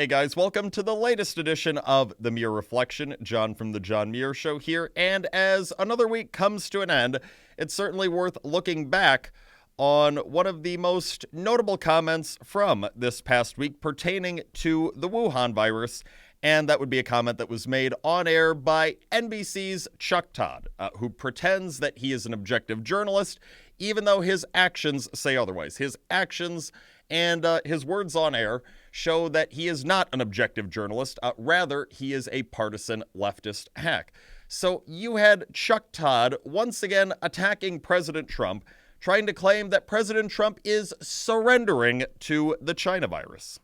Hey guys, welcome to the latest edition of the Muir Reflection. John from the John Muir Show here, and as another week comes to an end, it's certainly worth looking back on one of the most notable comments from this past week pertaining to the Wuhan virus, and that would be a comment that was made on air by NBC's Chuck Todd, who pretends that he is an objective journalist, even though his actions say otherwise. His actions and his words on air show that he is not an objective journalist. Rather, he is a partisan leftist hack. So you had Chuck Todd once again attacking President Trump, trying to claim that President Trump is surrendering to the China virus.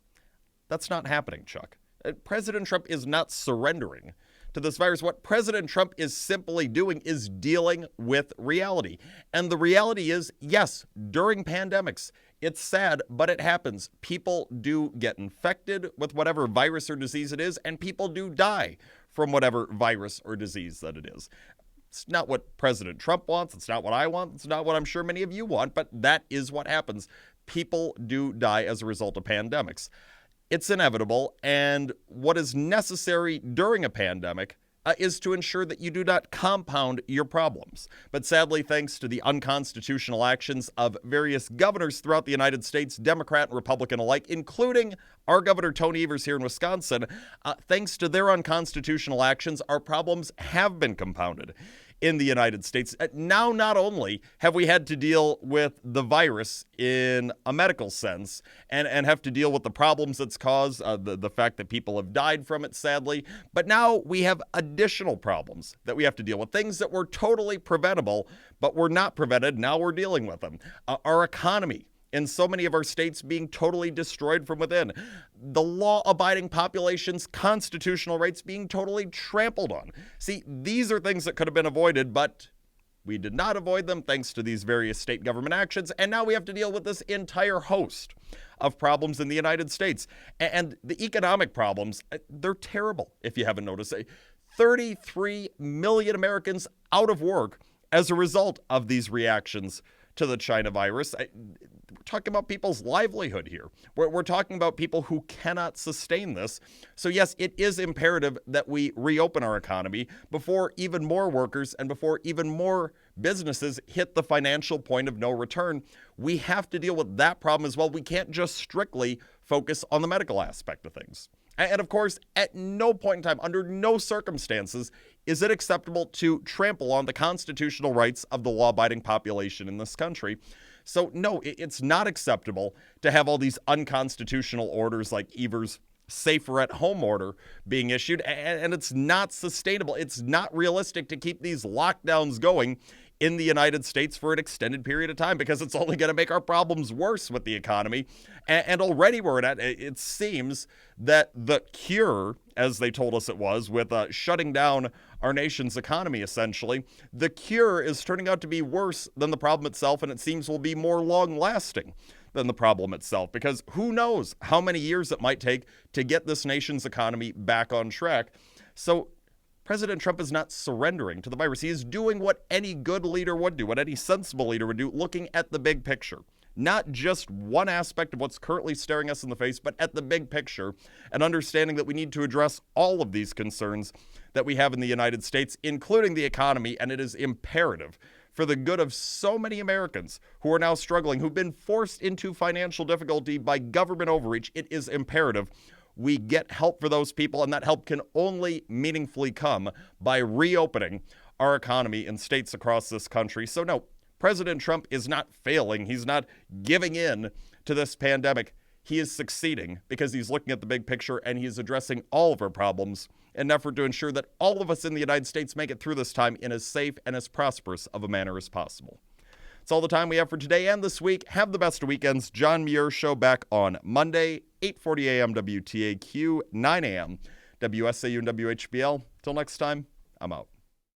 That's not happening, Chuck. President Trump is not surrendering to this virus. What President Trump is simply doing is dealing with reality. And the reality is, yes, during pandemics, it's sad, but it happens. People do get infected with whatever virus or disease it is, and people do die from whatever virus or disease that it is. It's not what President Trump wants. It's not what I want. It's not what I'm sure many of you want, but that is what happens. People do die as a result of pandemics. It's inevitable, and what is necessary during a pandemic is to ensure that you do not compound your problems. But sadly, thanks to the unconstitutional actions of various governors throughout the United States, Democrat and Republican alike, including our Governor Tony Evers here in Wisconsin, thanks to their unconstitutional actions, our problems have been compounded in the United States. Now, not only have we had to deal with the virus in a medical sense and have to deal with the problems it's caused, the fact that people have died from it, sadly, but now we have additional problems that we have to deal with, things that were totally preventable, but were not prevented. Now we're dealing with them. Our economy in so many of our states being totally destroyed from within. The law-abiding population's constitutional rights being totally trampled on. See, these are things that could have been avoided, but we did not avoid them thanks to these various state government actions, and now we have to deal with this entire host of problems in the United States. And the economic problems, they're terrible, if you haven't noticed. 33 million Americans out of work as a result of these reactions to the China virus. We're talking about people's livelihood here. We're talking about people who cannot sustain this. So yes, it is imperative that we reopen our economy before even more workers and before even more businesses hit the financial point of no return. We have to deal with that problem as well. We can't just strictly focus on the medical aspect of things. And of course, at no point in time, under no circumstances, is it acceptable to trample on the constitutional rights of the law-abiding population in this country. So no, it's not acceptable to have all these unconstitutional orders like Evers' safer at home order being issued, and it's not sustainable. It's not realistic to keep these lockdowns going in the United States for an extended period of time, because it's only going to make our problems worse with the economy. And already we're at, it seems that the cure, as they told us it was, with shutting down our nation's economy, essentially, the cure is turning out to be worse than the problem itself, and it seems will be more long-lasting than the problem itself, because who knows how many years it might take to get this nation's economy back on track. So President Trump is not surrendering to the virus. He is doing what any good leader would do, what any sensible leader would do, looking at the big picture. Not just one aspect of what's currently staring us in the face, but at the big picture, and understanding that we need to address all of these concerns that we have in the United States, including the economy, and it is imperative for the good of so many Americans who are now struggling, who've been forced into financial difficulty by government overreach. It is imperative we get help for those people, and that help can only meaningfully come by reopening our economy in states across this country. So no, President Trump is not failing. He's not giving in to this pandemic. He is succeeding because he's looking at the big picture, and he's addressing all of our problems in an effort to ensure that all of us in the United States make it through this time in as safe and as prosperous of a manner as possible. That's all the time we have for today and this week. Have the best of weekends. John Muir Show back on Monday, 8:40 a.m. WTAQ, 9 a.m. WSAU and WHBL. Till next time, I'm out.